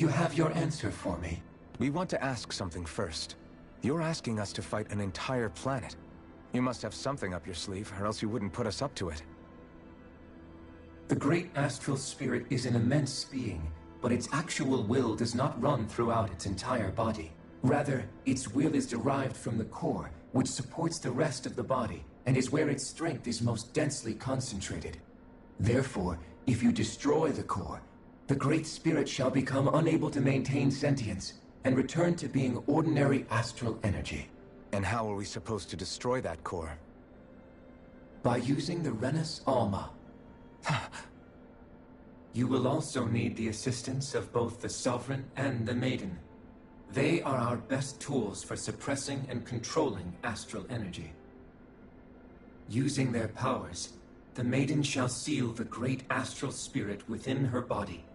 you have your answer for me? We want to ask something first. You're asking us to fight an entire planet. You must have something up your sleeve, or else you wouldn't put us up to it. The great astral spirit is an immense being, but its actual will does not run throughout its entire body. Rather, its will is derived from the core, which supports the rest of the body, and is where its strength is most densely concentrated. Therefore, if you destroy the core, the Great Spirit shall become unable to maintain sentience, and return to being ordinary astral energy. And how are we supposed to destroy that core? By using the Renus Alma. You will also need the assistance of both the Sovereign and the Maiden. They are our best tools for suppressing and controlling astral energy. Using their powers, the Maiden shall seal the great astral spirit within her body,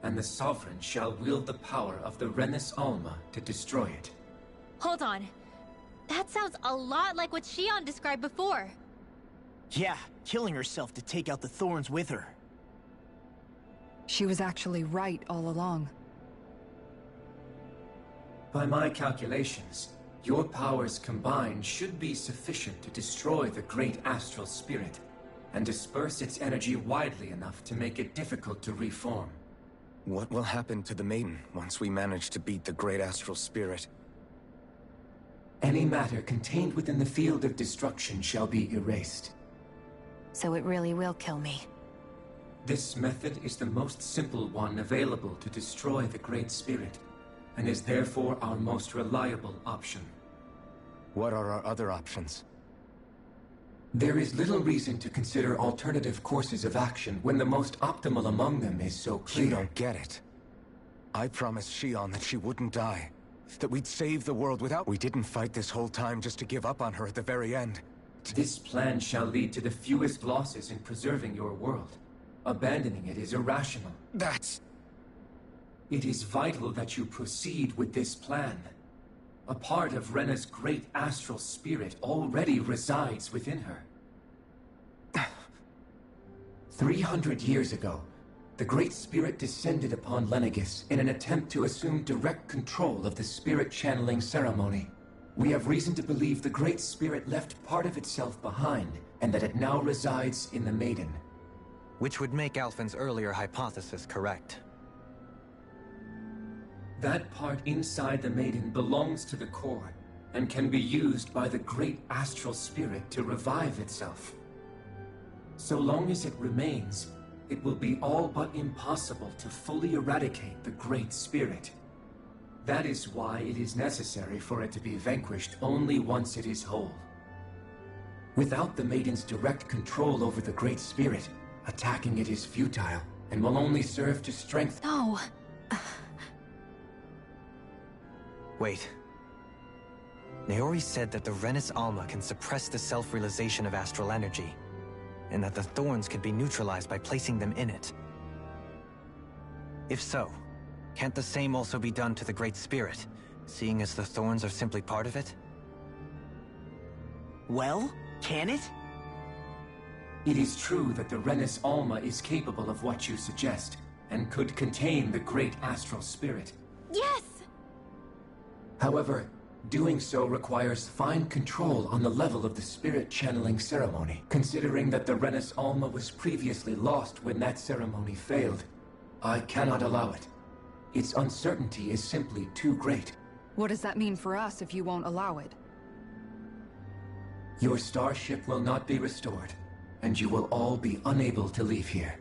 and the Sovereign shall wield the power of the Renus Alma to destroy it. Hold on. That sounds a lot like what Shion described before. Yeah, killing herself to take out the thorns with her. She was actually right all along. By my calculations, your powers combined should be sufficient to destroy the great astral spirit, and disperse its energy widely enough to make it difficult to reform. What will happen to the Maiden once we manage to beat the great astral spirit? Any matter contained within the field of destruction shall be erased. So it really will kill me. This method is the most simple one available to destroy the Great Spirit, and is therefore our most reliable option. What are our other options? There is little reason to consider alternative courses of action when the most optimal among them is so clear. You don't get it. I promised Shion that she wouldn't die. That we'd save the world without... We didn't fight this whole time just to give up on her at the very end. This plan shall lead to the fewest losses in preserving your world. Abandoning it is irrational. That's... It is vital that you proceed with this plan. A part of Rena's great astral spirit already resides within her. 300 years ago, the Great Spirit descended upon Lenegis in an attempt to assume direct control of the spirit channeling ceremony. We have reason to believe the Great Spirit left part of itself behind, and that it now resides in the Maiden. Which would make Alphen's earlier hypothesis correct. That part inside the Maiden belongs to the core, and can be used by the great astral spirit to revive itself. So long as it remains, it will be all but impossible to fully eradicate the Great Spirit. That is why it is necessary for it to be vanquished only once it is whole. Without the Maiden's direct control over the Great Spirit, attacking it is futile, and will only serve to strengthen... No. Wait. Naori said that the Renus Alma can suppress the self-realization of astral energy, and that the thorns could be neutralized by placing them in it. If so, can't the same also be done to the Great Spirit, seeing as the thorns are simply part of it? Well, can it? It is true that the Renus Alma is capable of what you suggest, and could contain the great astral spirit. Yes! However, doing so requires fine control on the level of the spirit channeling ceremony, considering that the Renus Alma was previously lost when that ceremony failed. I cannot allow it. Its uncertainty is simply too great. What does that mean for us if you won't allow it? Your starship will not be restored, and you will all be unable to leave here.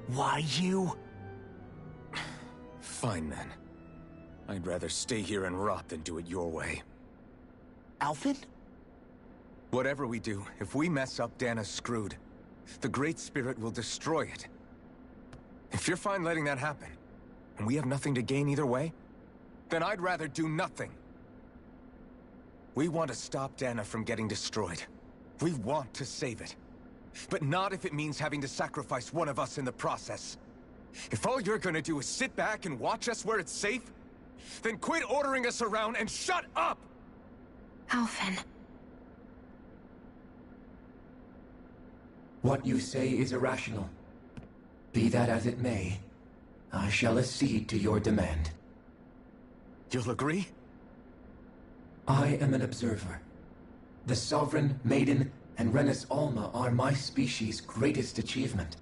Why you? Fine then. I'd rather stay here and rot than do it your way. Alphen? Whatever we do, if we mess up, Dana's screwed. The Great Spirit will destroy it. If you're fine letting that happen, and we have nothing to gain either way, then I'd rather do nothing. We want to stop Dana from getting destroyed. We want to save it. But not if it means having to sacrifice one of us in the process. If all you're gonna do is sit back and watch us where it's safe, then quit ordering us around and shut up! Alphen. What you say is irrational. Be that as it may, I shall accede to your demand. You'll agree? I am an observer. The Sovereign, Maiden, and Renis Alma are my species' greatest achievement.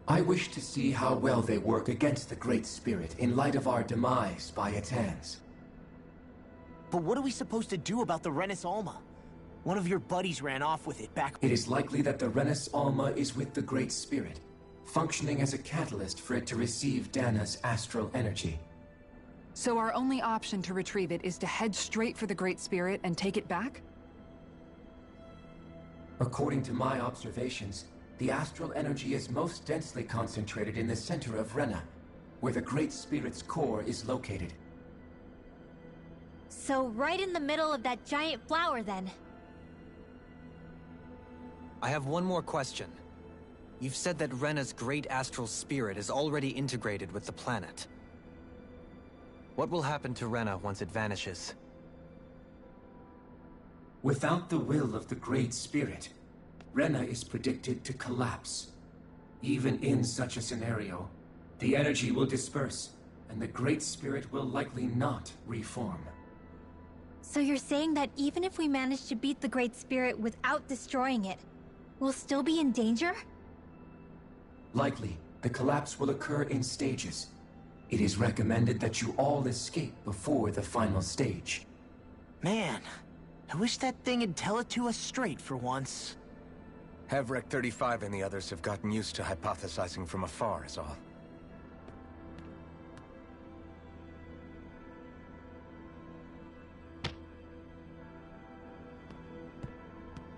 I wish to see how well they work against the Great Spirit in light of our demise by its hands. But what are we supposed to do about the Renis Alma? One of your buddies ran off with it back... It is likely that the Renis Alma is with the Great Spirit, functioning as a catalyst for it to receive Dana's astral energy. So our only option to retrieve it is to head straight for the Great Spirit and take it back? According to my observations, the astral energy is most densely concentrated in the center of Rena, where the Great Spirit's core is located. So right in the middle of that giant flower, then. I have one more question. You've said that Rena's great astral spirit is already integrated with the planet. What will happen to Rena once it vanishes? Without the will of the Great Spirit, Rena is predicted to collapse. Even in such a scenario, the energy will disperse, and the Great Spirit will likely not reform. So you're saying that even if we manage to beat the Great Spirit without destroying it, we'll still be in danger? Likely, the collapse will occur in stages. It is recommended that you all escape before the final stage. Man, I wish that thing would tell it to us straight for once. Hevrek 35 and the others have gotten used to hypothesizing from afar is all.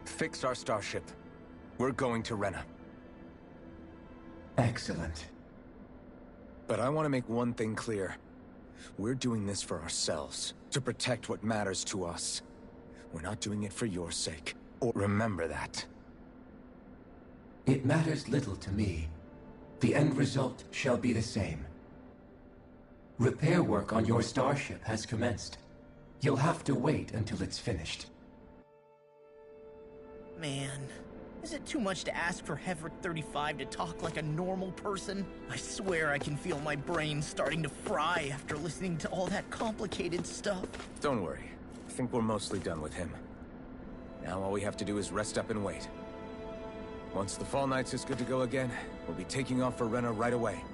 Fix our starship. We're going to Rena. Excellent. But I want to make one thing clear. We're doing this for ourselves, to protect what matters to us. We're not doing it for your sake. Or remember that. It matters little to me. The end result shall be the same. Repair work on your starship has commenced. You'll have to wait until it's finished. Man, is it too much to ask for Hevrek 35 to talk like a normal person? I swear I can feel my brain starting to fry after listening to all that complicated stuff. Don't worry. I think we're mostly done with him. Now all we have to do is rest up and wait. Once the Fall Knights is good to go again, we'll be taking off for Rena right away.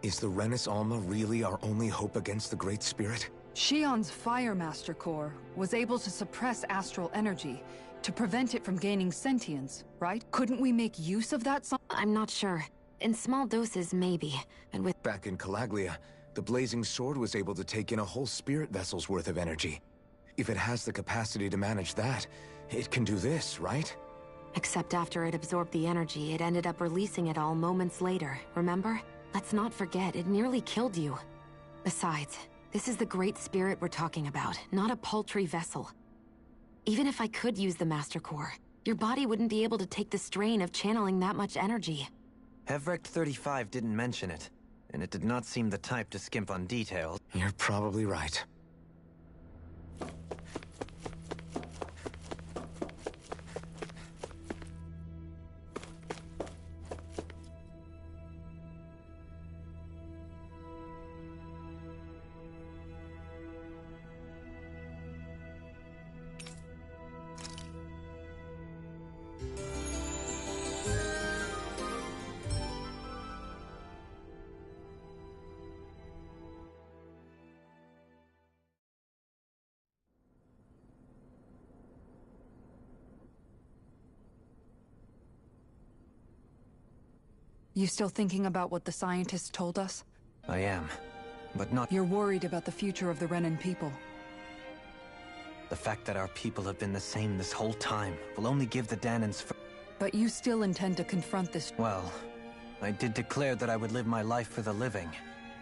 Is the Renis Alma really our only hope against the Great Spirit? Shion's Fire Master Core was able to suppress astral energy to prevent it from gaining sentience, right? Couldn't we make use of that I'm not sure. In small doses, maybe. And with... Back in Calaglia, the Blazing Sword was able to take in a whole spirit vessel's worth of energy. If it has the capacity to manage that, it can do this, right? Except after it absorbed the energy, it ended up releasing it all moments later, remember? Let's not forget, it nearly killed you. Besides, this is the Great Spirit we're talking about, not a paltry vessel. Even if I could use the Master Core, your body wouldn't be able to take the strain of channeling that much energy. Hevrek 35 didn't mention it, and it did not seem the type to skimp on details. You're probably right. You still thinking about what the scientists told us? I am, but not... You're worried about the future of the Renan people. The fact that our people have been the same this whole time will only give the Danans... But you still intend to confront this... Well, I did declare that I would live my life for the living,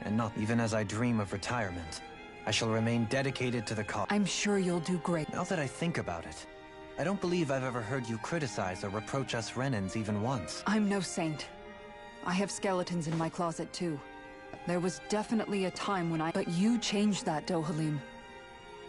and not even as I dream of retirement. I shall remain dedicated to the cause. I'm sure you'll do great. Now that I think about it, I don't believe I've ever heard you criticize or reproach us Renans even once. I'm no saint. I have skeletons in my closet too. There was definitely a time when But you changed that, Dohalim.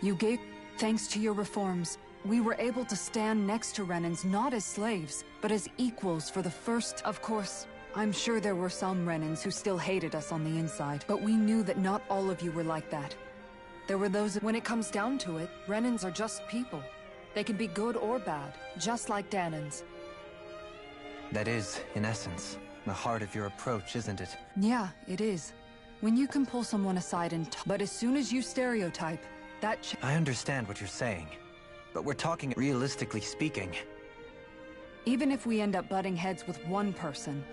You gave... Thanks to your reforms, we were able to stand next to Renans not as slaves, but as equals for the first... Of course, I'm sure there were some Renans who still hated us on the inside, but we knew that not all of you were like that. There were those... When it comes down to it, Renans are just people. They can be good or bad, just like Dahnans. That is, in essence, the heart of your approach, isn't it? Yeah, it is. When you can pull someone aside and but as soon as you stereotype, that I understand what you're saying, but we're talking realistically speaking. Even if we end up butting heads with one person,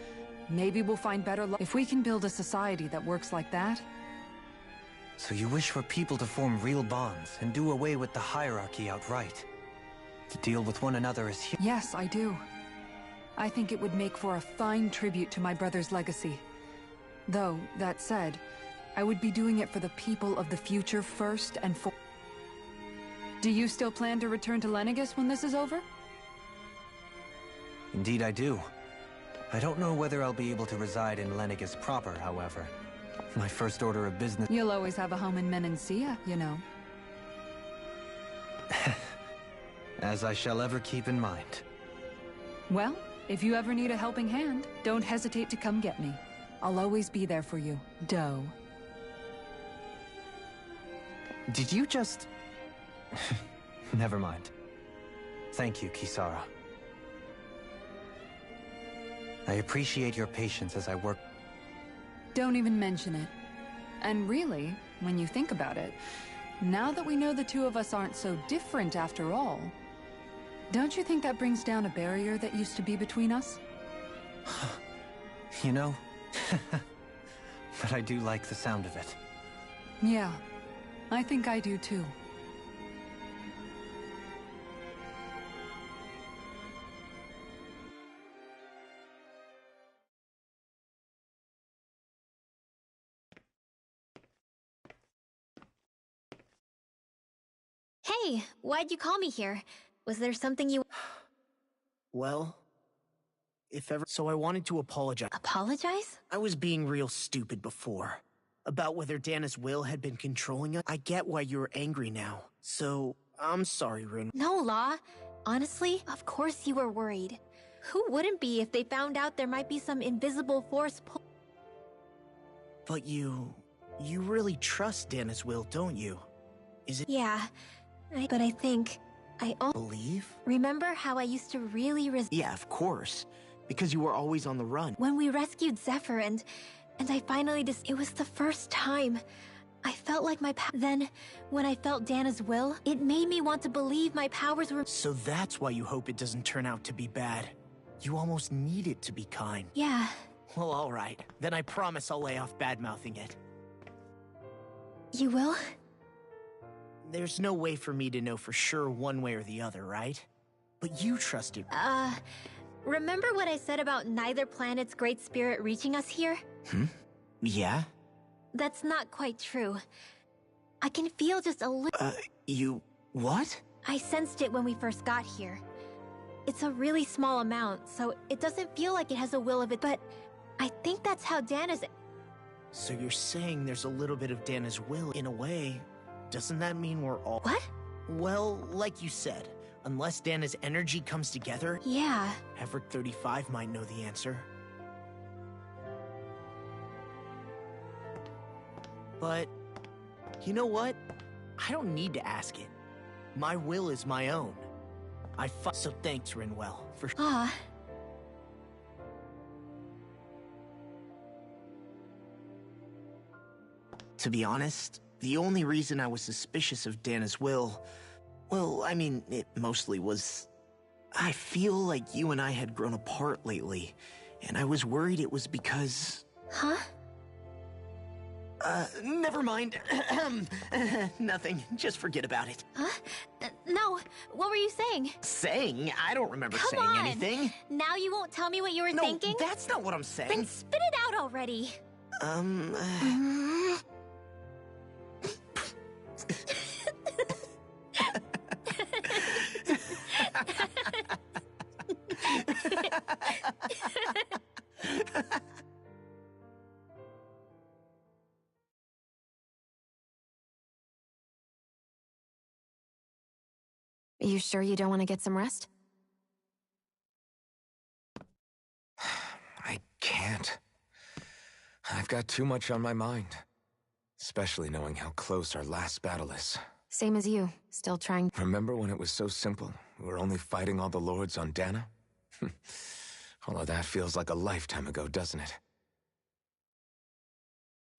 maybe we'll find better luck. If we can build a society that works like that... So you wish for people to form real bonds and do away with the hierarchy outright? To deal with one another as humans? Yes, I do. I think it would make for a fine tribute to my brother's legacy. Though, that said, I would be doing it for the people of the future first and for... Do you still plan to return to Lenegis when this is over? Indeed I do. I don't know whether I'll be able to reside in Lenegis proper, however. My first order of business... You'll always have a home in Menancia, you know. As I shall ever keep in mind. Well, if you ever need a helping hand, don't hesitate to come get me. I'll always be there for you, Doe. Did you just... Never mind. Thank you, Kisara. I appreciate your patience as I work... Don't even mention it. And really, when you think about it, now that we know the two of us aren't so different after all, don't you think that brings down a barrier that used to be between us? You know, but I do like the sound of it. Yeah, I think I do too. Hey, why'd you call me here? Was there something you... Well, if ever... So I wanted to apologize. Apologize? I was being real stupid before. About whether Dana's will had been controlling us. I get why you're angry now. So, I'm sorry, Rune. No, Law. Honestly, of course you were worried. Who wouldn't be if they found out there might be some invisible force But you really trust Dana's will, don't you? Is it... Yeah, but I think... Believe? Remember how I used to really Yeah, of course. Because you were always on the run. When we rescued Zephyr and I finally it was the first time. I felt like my Then, when I felt Dana's will, it made me want to believe my powers were... So that's why you hope it doesn't turn out to be bad. You almost need it to be kind. Yeah. Well, alright. Then I promise I'll lay off bad-mouthing it. You will? There's no way for me to know for sure one way or the other, right? But you trust it. Remember what I said about neither planet's great spirit reaching us here? Yeah? That's not quite true. I can feel just a little... you... what? I sensed it when we first got here. It's a really small amount, so it doesn't feel like it has a will of it, but I think that's how Dana's... So you're saying there's a little bit of Dana's will in a way. Doesn't that mean we're all... What? Well, like you said, unless Dana's energy comes together... Yeah. Everett 35 might know the answer. But, you know what? I don't need to ask it. My will is my own. So thanks, Rinwell, for... To be honest, the only reason I was suspicious of Dana's will... Well, I mean, it mostly was... I feel like you and I had grown apart lately, and I was worried it was because... Huh? Never mind. Nothing. Just forget about it. Huh? No. What were you saying? Saying? I don't remember Come saying on. anything. Now you won't tell me what you were No, thinking? that's not what I'm saying. Then spit it out already. Are you sure you don't want to get some rest? I can't. I've got too much on my mind. Especially knowing how close our last battle is. Same as you. Still trying. Remember when it was so simple? We were only fighting all the lords on Dana? All of that feels like a lifetime ago, doesn't it?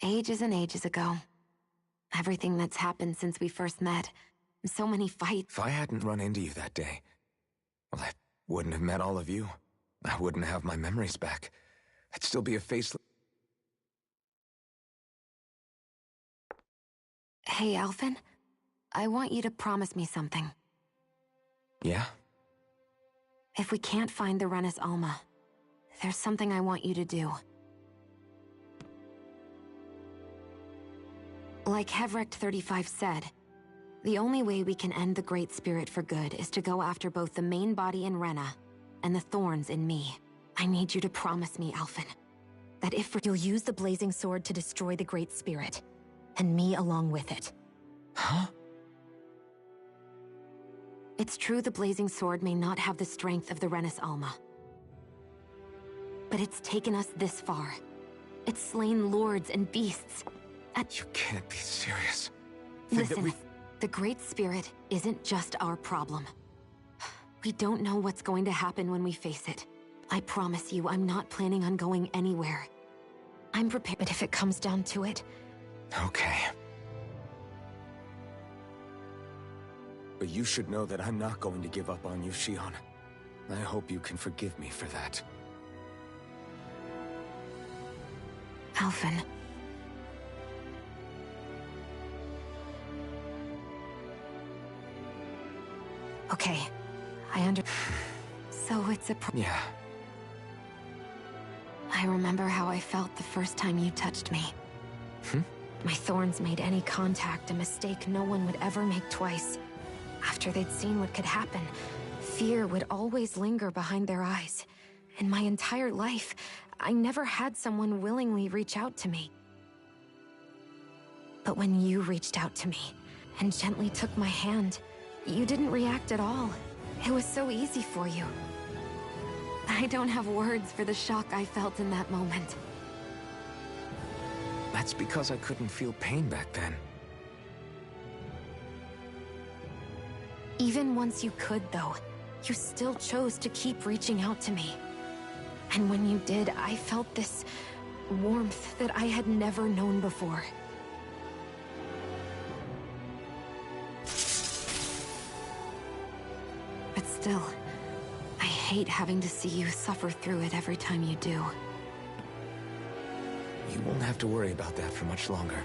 Ages and ages ago. Everything that's happened since we first met. So many fights. If I hadn't run into you that day, well, I wouldn't have met all of you. I wouldn't have my memories back. I'd still be a faceless... Hey, Alphen. I want you to promise me something. Yeah? If we can't find the Renis Alma, there's something I want you to do. Like Hevrecht 35 said, the only way we can end the Great Spirit for good is to go after both the main body in Rena and the thorns in me. I need you to promise me, Alphen, that if you'll use the Blazing Sword to destroy the Great Spirit, and me along with it. Huh? It's true the Blazing Sword may not have the strength of the Renis Alma. But it's taken us this far. It's slain lords and beasts. You can't be serious. Listen, the Great Spirit isn't just our problem. We don't know what's going to happen when we face it. I promise you, I'm not planning on going anywhere. I'm prepared, but if it comes down to it... Okay. But you should know that I'm not going to give up on you, Shionne. I hope you can forgive me for that. Alphen. Okay, So it's a Yeah. I remember how I felt the first time you touched me. My thorns made any contact a mistake no one would ever make twice. After they'd seen what could happen, fear would always linger behind their eyes. In my entire life, I never had someone willingly reach out to me. But when you reached out to me and gently took my hand, you didn't react at all. It was so easy for you. I don't have words for the shock I felt in that moment. That's because I couldn't feel pain back then. Even once you could, though, you still chose to keep reaching out to me. And when you did, I felt this warmth that I had never known before. But still, I hate having to see you suffer through it every time you do. You won't have to worry about that for much longer.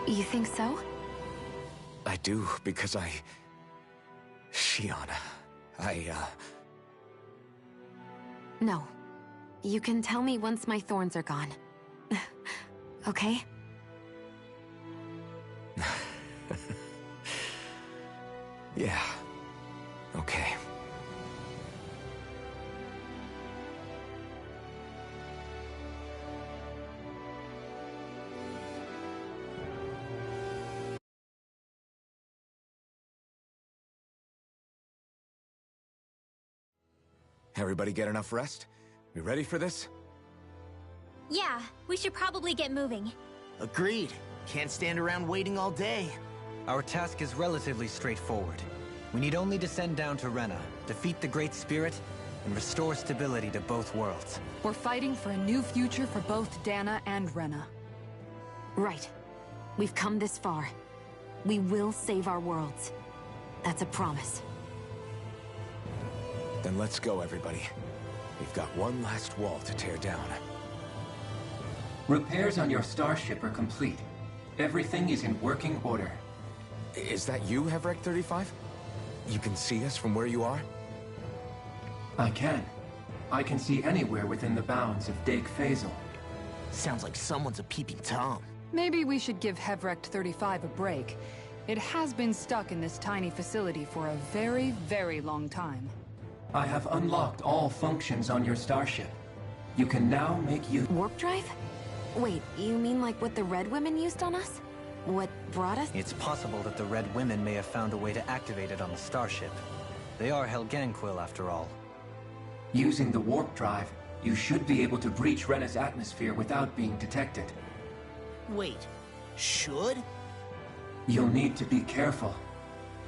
You think so? I do, because Shionne, No. You can tell me once my thorns are gone. Okay? Yeah. Okay. Everybody get enough rest? We ready for this? Yeah, we should probably get moving. Agreed. Can't stand around waiting all day. Our task is relatively straightforward. We need only descend down to Rena, defeat the Great Spirit, and restore stability to both worlds. We're fighting for a new future for both Dana and Rena. Right. We've come this far. We will save our worlds. That's a promise. Then let's go, everybody. We've got one last wall to tear down. Repairs on your starship are complete. Everything is in working order. Is that you, Hevrecht 35? You can see us from where you are? I can. I can see anywhere within the bounds of Dake Faisal. Sounds like someone's a peeping Tom. Maybe we should give Hevrecht 35 a break. It has been stuck in this tiny facility for a very, very long time. I have unlocked all functions on your starship. You can now make use... Warp drive? Wait, you mean like what the Red Women used on us? what brought us? It's possible that the Red Women may have found a way to activate it on the starship. They are Helganquil, after all. Using the warp drive, you should be able to breach Rena's atmosphere without being detected. Wait, should? You'll need to be careful.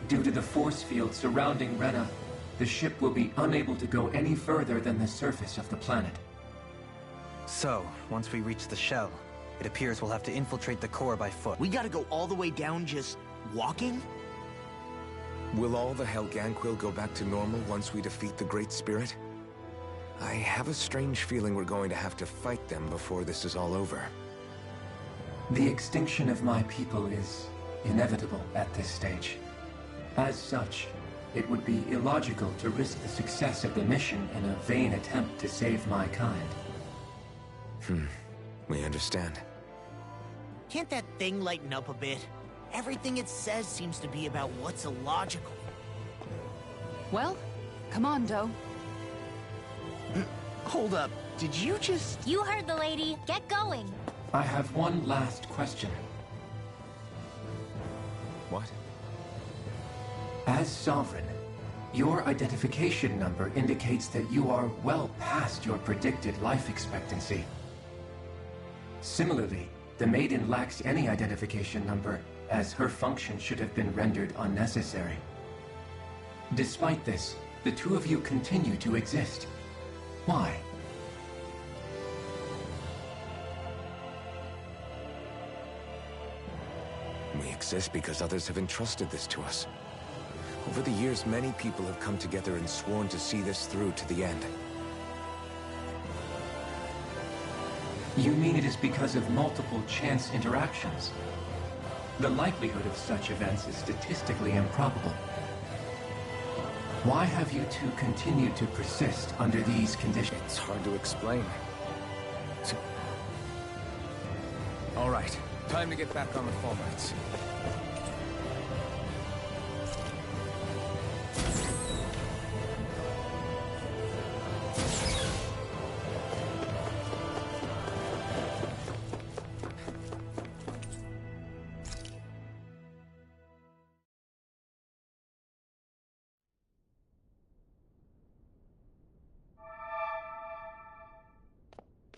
Due to the force field surrounding Rena, the ship will be unable to go any further than the surface of the planet. So, once we reach the shell, it appears we'll have to infiltrate the core by foot. We gotta go all the way down just walking? Will all the Helganquil go back to normal once we defeat the Great Spirit? I have a strange feeling we're going to have to fight them before this is all over. The extinction of my people is inevitable at this stage. As such, it would be illogical to risk the success of the mission in a vain attempt to save my kind. We understand. Can't that thing lighten up a bit? Everything it says seems to be about what's illogical. Well, come on, Doe. Hold up, did you just... You heard the lady. Get going. I have one last question. What? As Sovereign, your identification number indicates that you are well past your predicted life expectancy. Similarly, the Maiden lacks any identification number, as her function should have been rendered unnecessary. Despite this, the two of you continue to exist. Why? We exist because others have entrusted this to us. Over the years, many people have come together and sworn to see this through to the end. You mean it is because of multiple chance interactions? The likelihood of such events is statistically improbable. Why have you two continued to persist under these conditions? It's hard to explain. All right, time to get back on the Falmites.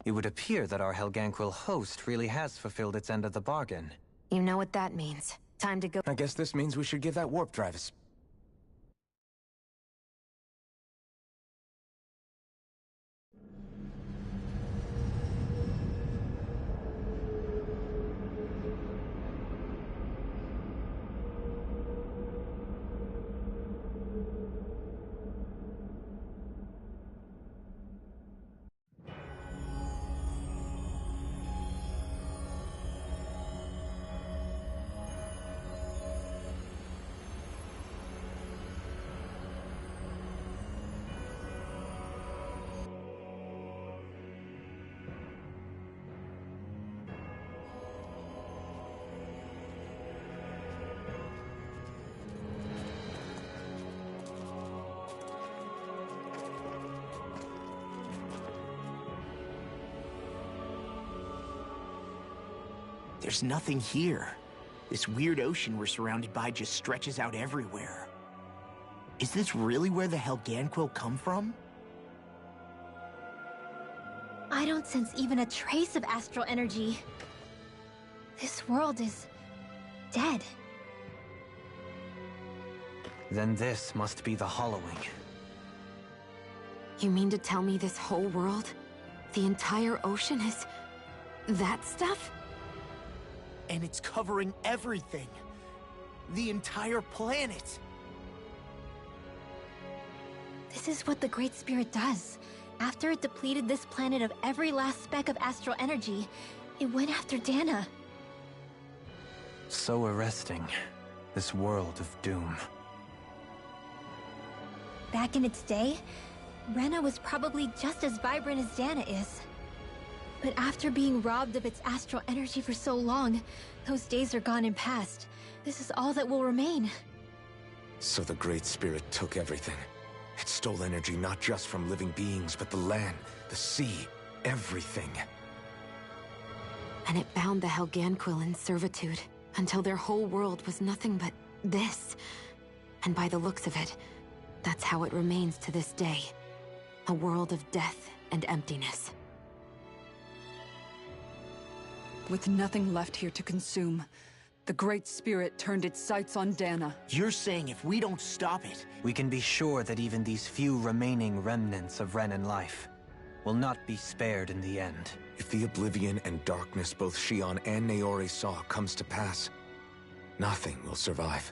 It would appear that our Helganquil host really has fulfilled its end of the bargain. You know what that means. Time to go. I guess this means we should give that warp drive a There's nothing here. This weird ocean we're surrounded by just stretches out everywhere. Is this really where the Helganquil come from? I don't sense even a trace of astral energy. This world is dead. Then this must be the Hollowing. You mean to tell me this whole world, the entire ocean is... that stuff? And it's covering everything. The entire planet. This is what the Great Spirit does. After it depleted this planet of every last speck of astral energy, it went after Dana. So arresting. This world of doom. Back in its day, Rena was probably just as vibrant as Dana is. But after being robbed of its astral energy for so long, those days are gone and past. This is all that will remain. So the Great Spirit took everything. It stole energy not just from living beings, but the land, the sea, everything. And it bound the Helganquil in servitude. until their whole world was nothing but this. And by the looks of it, that's how it remains to this day. A world of death and emptiness. With nothing left here to consume, the Great Spirit turned its sights on Dana. You're saying if we don't stop it... We can be sure that even these few remaining remnants of Renan life will not be spared in the end. If the oblivion and darkness both Shion and Naori saw comes to pass, nothing will survive.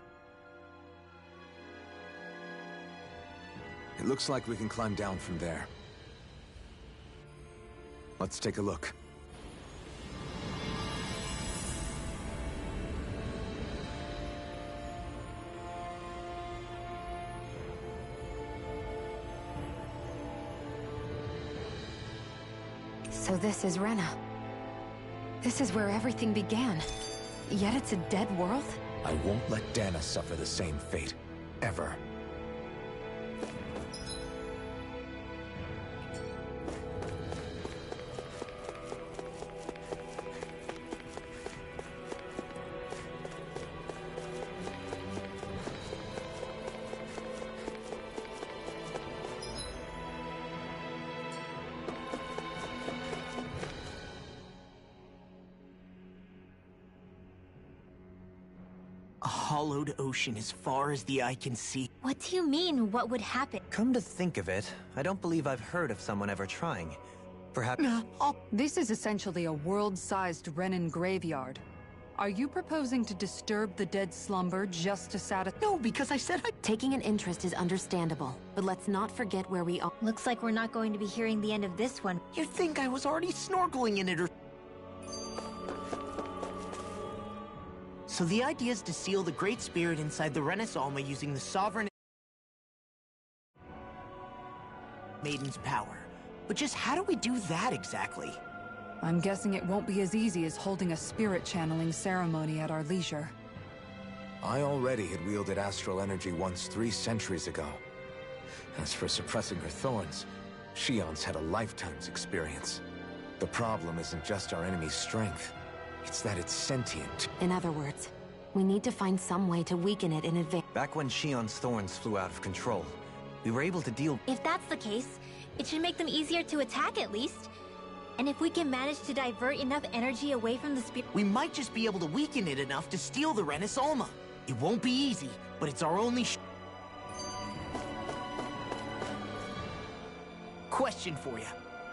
It looks like we can climb down from there. Let's take a look. So this is Rena. This is where everything began. Yet it's a dead world? I won't let Dana suffer the same fate. Ever. Hollowed ocean as far as the eye can see. What do you mean, what would happen? Come to think of it, I don't believe I've heard of someone ever trying. Perhaps... This is essentially a world-sized Renan graveyard. Are you proposing to disturb the dead slumber just to satisfy— No, because I said I... Taking an interest is understandable, but let's not forget where we are. Looks like we're not going to be hearing the end of this one. You'd think I was already snorkeling in it or... So the idea is to seal the Great Spirit inside the Renis Alma using the Sovereign Maiden's power. But just how do we do that exactly? I'm guessing it won't be as easy as holding a spirit channeling ceremony at our leisure. I already had wielded astral energy once 3 centuries ago. As for suppressing her thorns, Shion's had a lifetime's experience. The problem isn't just our enemy's strength. It's that it's sentient. In other words, we need to find some way to weaken it in advance. Back when Shion's thorns flew out of control, we were able to deal... If that's the case, it should make them easier to attack at least. And if we can manage to divert enough energy away from the spirit... We might just be able to weaken it enough to steal the Renis Alma. It won't be easy, but it's our only Question for you.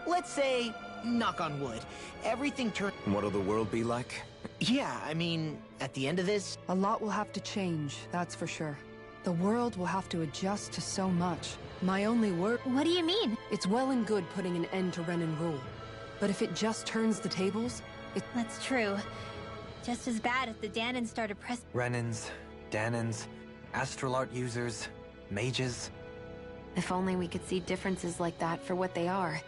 Let's say, knock on wood, everything turns... What'll the world be like? Yeah, I mean, at the end of this... A lot will have to change, that's for sure. The world will have to adjust to so much. My only word... What do you mean? It's well and good putting an end to Renan rule. But if it just turns the tables, That's true. Just as bad if the Danans started pressing... Renans, Danans, astral art users, mages... If only we could see differences like that for what they are.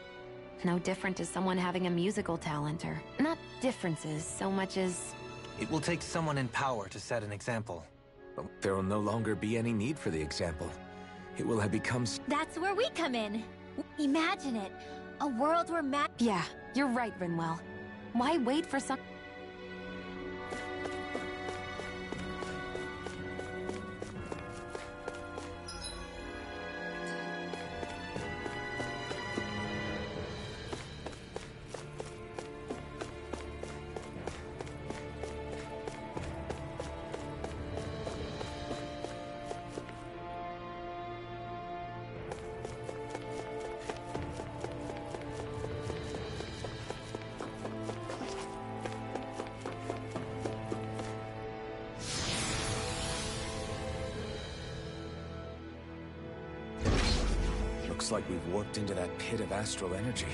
No different as someone having a musical talent, or... Not differences, so much as... It will take someone in power to set an example. But there will no longer be any need for the example. It will have become... That's where we come in. Imagine it. A world where Yeah, you're right, Rinwell. Why wait for some... Looks like we've warped into that pit of astral energy.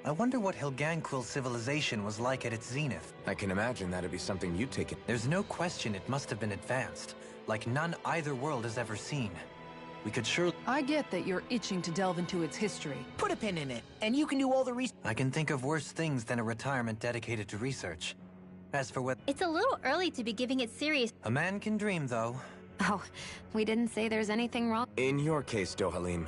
I wonder what Helganquil civilization was like at its zenith. I can imagine that'd be something you'd take it. There's no question it must have been advanced, like none either world has ever seen. We could surely... I get that you're itching to delve into its history. Put a pin in it, and you can do all the research. I can think of worse things than a retirement dedicated to research. As for what... It's a little early to be giving it serious. A man can dream, though. Oh, we didn't say there's anything wrong. In your case, Dohalim,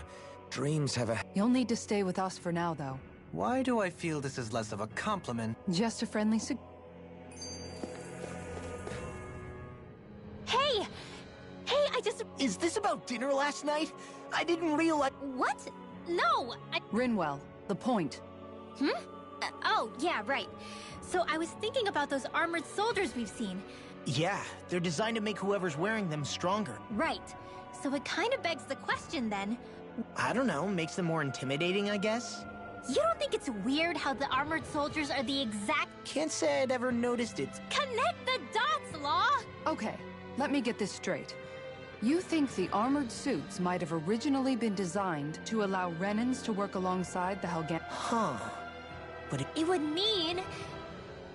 dreams have a... You'll need to stay with us for now, though. Why do I feel this is less of a compliment? Just a friendly Hey! Hey, I just... Is this about dinner last night? I didn't realize... What? No! Rinwell, the point. Oh, yeah, right. So I was thinking about those armored soldiers we've seen. Yeah, they're designed to make whoever's wearing them stronger. Right. So it kind of begs the question then. I don't know, makes them more intimidating, I guess? You don't think it's weird how the armored soldiers are the exact... Can't say I'd ever noticed it. Connect the dots, Law! Okay, let me get this straight. You think the armored suits might have originally been designed to allow Renans to work alongside the Helghan... Huh. But It would mean...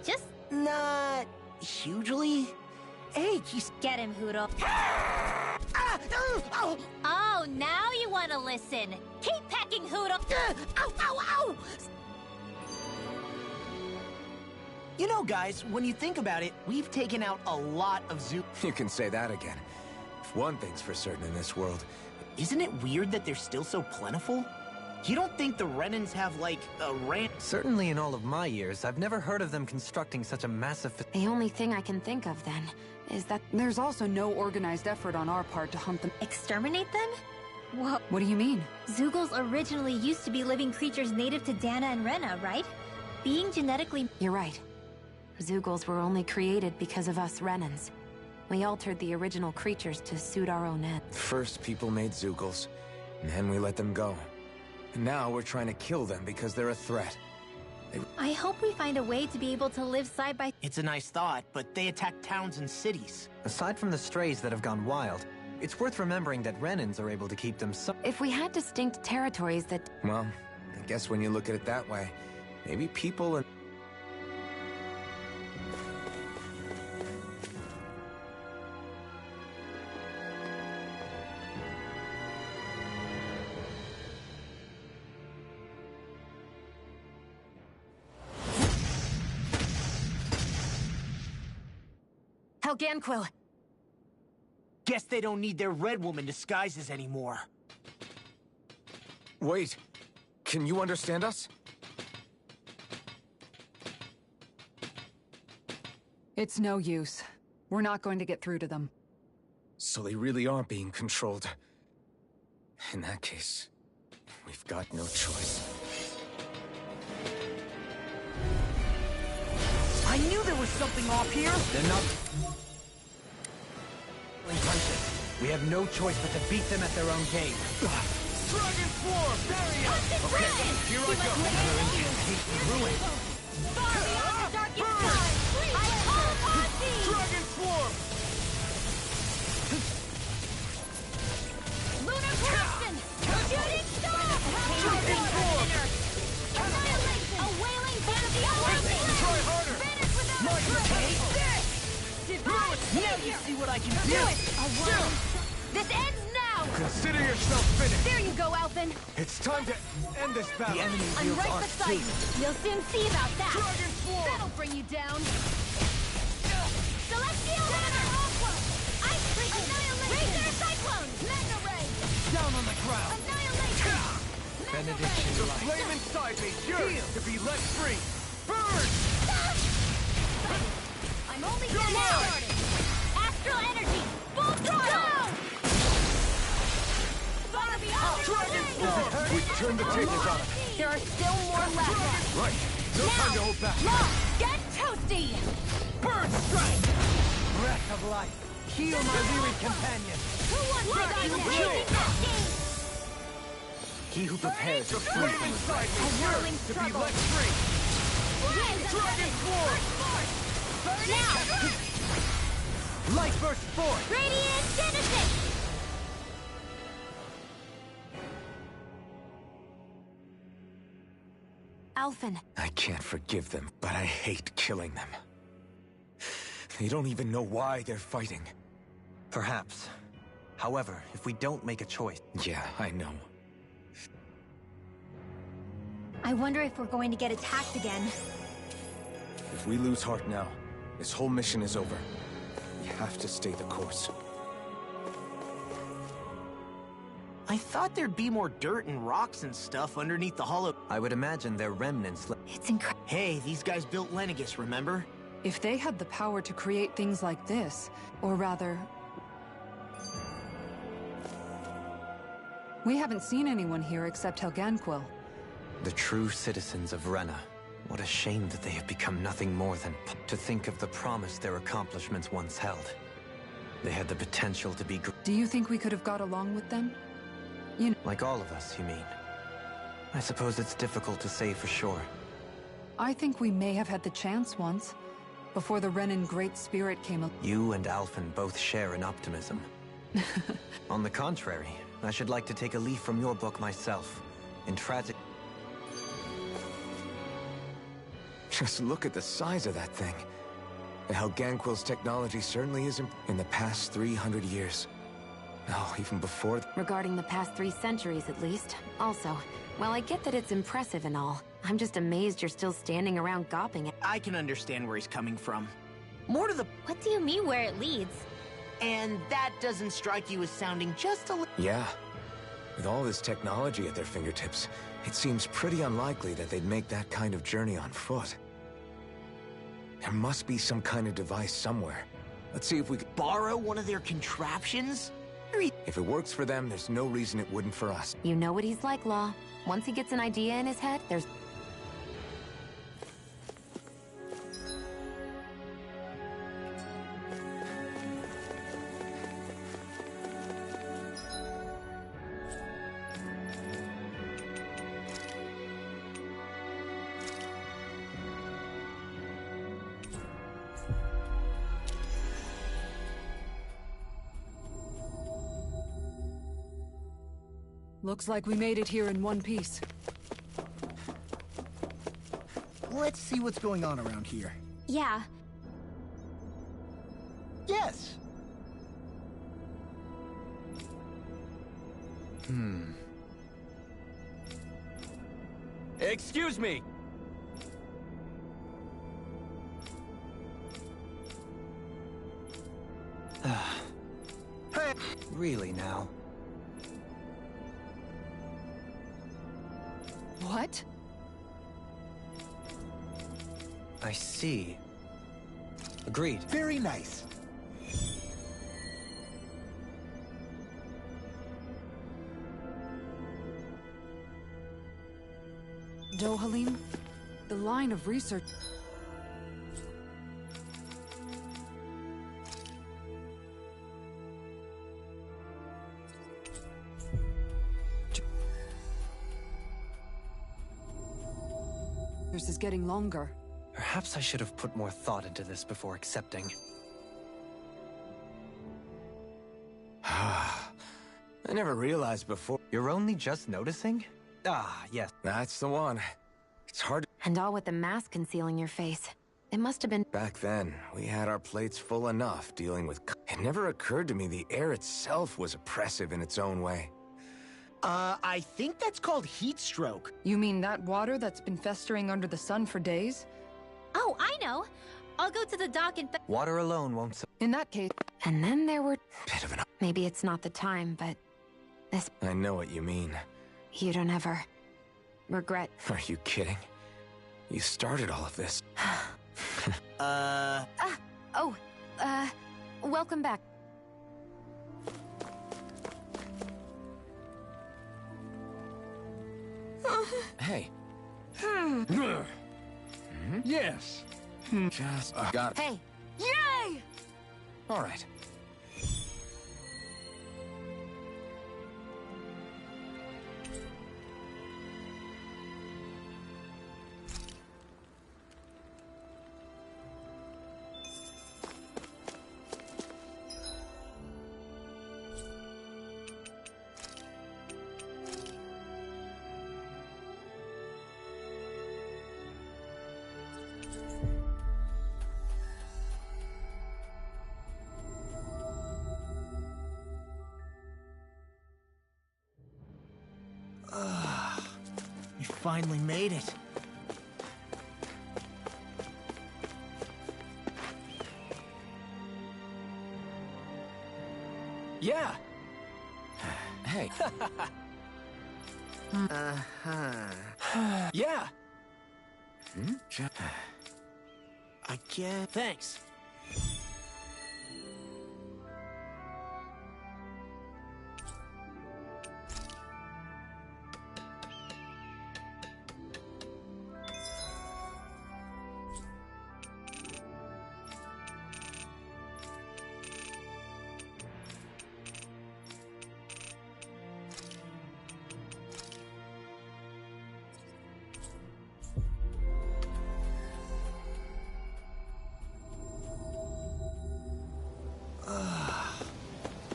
just not... hugely? Hey, he's... get him, Hootle. Ah! Oh! Ow! Oh, now you want to listen. Keep pecking, Hootle. Ow! Ow! Ow! You know, guys, when you think about it, we've taken out a lot of zoo... You can say that again. If one thing's for certain in this world... Isn't it weird that they're still so plentiful? You don't think the Renans have, like, a ranch? Certainly in all of my years, I've never heard of them constructing such a massive... The only thing I can think of, then, is that... There's also no organized effort on our part to hunt them. Exterminate them? Well, What do you mean? Zeugles originally used to be living creatures native to Dana and Rena, right? Being genetically... You're right. Zeugles were only created because of us Renans. We altered the original creatures to suit our own ends. First, people made Zeugles, and then we let them go. And now we're trying to kill them because they're a threat. I hope we find a way to be able to live side by... It's a nice thought, but they attack towns and cities. Aside from the strays that have gone wild, it's worth remembering that Renans are able to keep them so... If we had distinct territories that... Well, I guess when you look at it that way, maybe people and... Helganquil! Guess they don't need their Red Woman disguises anymore. Wait, can you understand us? It's no use. We're not going to get through to them. So they really are being controlled. In that case, we've got no choice. I knew there was something off here! They're not... We have no choice but to beat them at their own game. Dragon Swarm! Concentration! Here I go! Ruin. Far beyond the darkest side! I call on thee! Dragon Swarm! Lunar corruption! Shooting star! Dragon Swarm! Annihilation! A wailing ban of the Olympic! Try harder! Vanish without a trace! This! Divine Now you see what I can do! Do it! A whirling... This ends now! Consider yourself finished! There you go, Alphen! It's time to end this battle! The enemy I'm wields right our beside you. You'll soon see about that. Dragon Swarm! That'll bring you down. Celestial Runner! Aqua! Ice Freak! Annihilation! Razor Cyclone! Magna Ray! Down on the ground! Annihilation! Benediction The light. flame inside me yearns to be let free! Burn! I'm only getting started! Astral Energy! Full throttle! Far beyond the Dragon range! Swarm! We've turned the tables on it! There are still more left. Right! No time to hold back! Law, get toasty! Burn strike! Breath of life. Heal my weary companion. Who wants to die next? He who prepares The is free flame from his inside me whirling yearns to be struggle. let free! Dragon Swarm! Burn out! light burst forth. Radiant Genesis! Alphen, I can't forgive them, but I hate killing them. They don't even know why they're fighting. Perhaps. However, if we don't make a choice... Yeah, I know. I wonder if we're going to get attacked again. If we lose heart now, this whole mission is over. We have to stay the course. I thought there'd be more dirt and rocks and stuff underneath the hollow. I would imagine they're remnants. It's incredible. Hey, these guys built Lenegis, remember? If they had the power to create things like this, or rather... We haven't seen anyone here except Helganquil. The true citizens of Rena. What a shame that they have become nothing more than... To think of the promise their accomplishments once held. They had the potential to be... Do you think we could have got along with them? You know... Like all of us, you mean? I suppose it's difficult to say for sure. I think we may have had the chance once, before the Renan Great Spirit came along. You and Alphen both share an optimism. On the contrary, I should like to take a leaf from your book myself. In tragic... Just look at the size of that thing. And how Helganquil's technology certainly is in the past 300 years. No, even before... Regarding the past 3 centuries, at least. Also, while I get that it's impressive and all, I'm just amazed you're still standing around gawping. I can understand where he's coming from. More to the... What do you mean where it leads? And that doesn't strike you as sounding just a little... Yeah. With all this technology at their fingertips, it seems pretty unlikely that they'd make that kind of journey on foot. There must be some kind of device somewhere. Let's see if we can... Borrow one of their contraptions? If it works for them, there's no reason it wouldn't for us. You know what he's like, Law. Once he gets an idea in his head, there's... Looks like we made it here in one piece. Let's see what's going on around here. Yeah. Yes! Excuse me! Hey! Really now? What? I see. Agreed. Very nice. Dohalim? The line of research... is getting longer. Perhaps I should have put more thought into this before accepting. I never realized before. You're only just noticing? Ah, yes. That's the one. It's hard to... And all with the mask concealing your face. It must have been... Back then, we had our plates full enough dealing with... It never occurred to me the air itself was oppressive in its own way. I think that's called heat stroke. You mean that water that's been festering under the sun for days? Oh, I know. I'll go to the dock and... Water alone won't... In that case... And then there were... Bit of an... Maybe it's not the time, but... This... I know what you mean. You don't ever... regret... Are you kidding? You started all of this. Welcome back. Hey. Yes. Just got... Hey! Yay! All right. You finally made it. Yeah. Hey. Yeah. I can't. Thanks.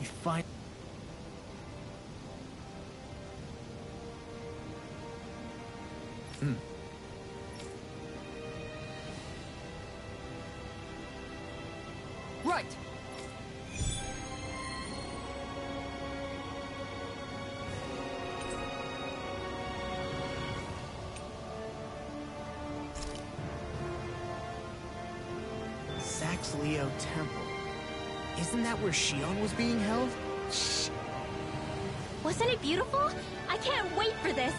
You find. Right! Saxleo Temple. Isn't that where Shion was being held? Shh. Wasn't it beautiful? I can't wait for this.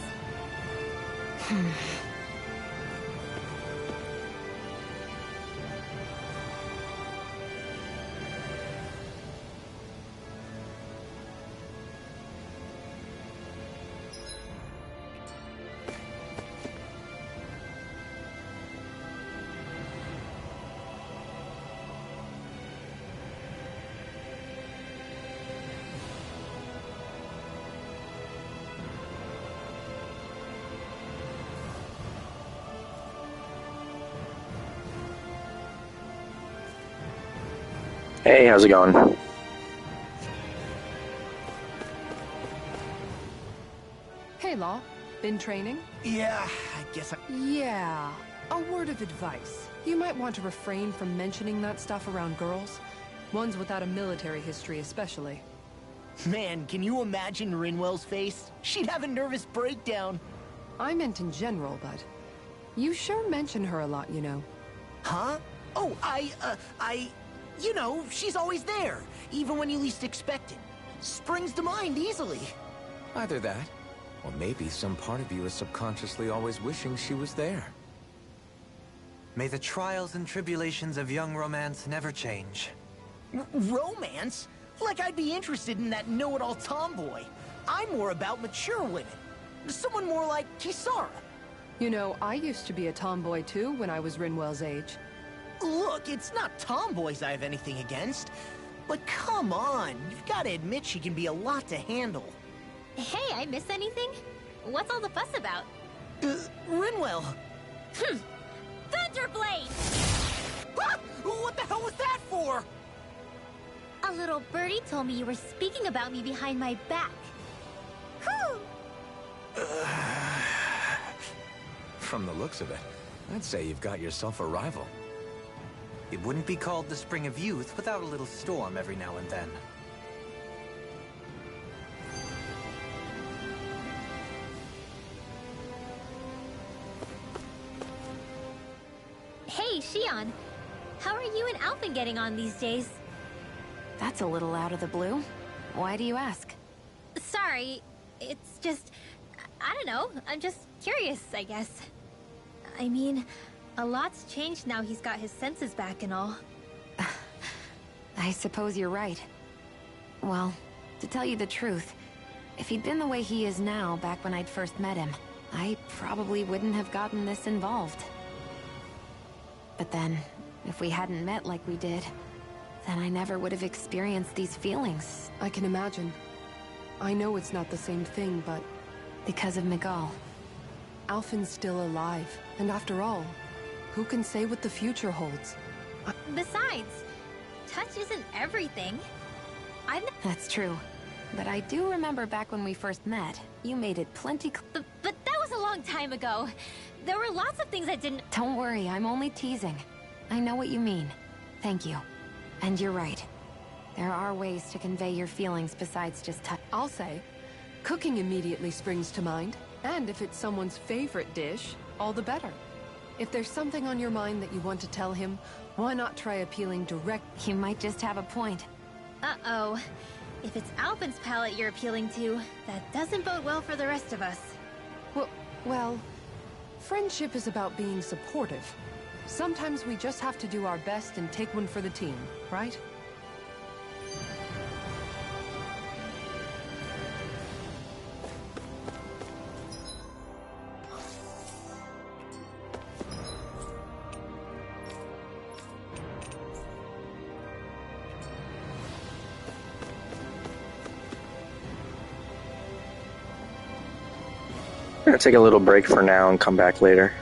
Hey, how's it going? Hey, Law. Been training? Yeah, I guess I... Yeah. A word of advice. You might want to refrain from mentioning that stuff around girls. Ones without a military history especially. Man, can you imagine Rinwell's face? She'd have a nervous breakdown. I meant in general, but... You sure mention her a lot, you know. Huh? Oh, You know, she's always there, even when you least expect it. Springs to mind easily. Either that, or maybe some part of you is subconsciously always wishing she was there. May the trials and tribulations of young romance never change. Romance? Like I'd be interested in that know-it-all tomboy. I'm more about mature women. Someone more like Kisara. You know, I used to be a tomboy too when I was Rinwell's age. Look, it's not tomboys I have anything against. But come on, you've got to admit she can be a lot to handle. Hey, I miss anything? What's all the fuss about? Rinwell. Thunderblade! Ah! What the hell was that for? A little birdie told me you were speaking about me behind my back. Whew! From the looks of it, I'd say you've got yourself a rival. It wouldn't be called the Spring of Youth without a little storm every now and then. Hey, Shion. How are you and Alphen getting on these days? That's a little out of the blue. Why do you ask? Sorry, it's just... I don't know, I'm just curious, I guess. I mean, a lot's changed now he's got his senses back and all. I suppose you're right. Well, to tell you the truth, if he'd been the way he is now back when I'd first met him, I probably wouldn't have gotten this involved. But then, if we hadn't met like we did, then I never would have experienced these feelings. I can imagine. I know it's not the same thing, but... Because of Miguel. Alphen's still alive, and after all, who can say what the future holds? Besides, touch isn't everything. That's true. But I do remember back when we first met, you made it plenty But that was a long time ago. There were lots of things I didn't... Don't worry, I'm only teasing. I know what you mean. Thank you. And you're right. There are ways to convey your feelings besides just touch. I'll say, cooking immediately springs to mind. And if it's someone's favorite dish, all the better. If there's something on your mind that you want to tell him, why not try appealing direct? You might just have a point. Uh-oh. If it's Alpin's palette you're appealing to, that doesn't bode well for the rest of us. Well, friendship is about being supportive. Sometimes we just have to do our best and take one for the team, right? I'm gonna take a little break for now and come back later.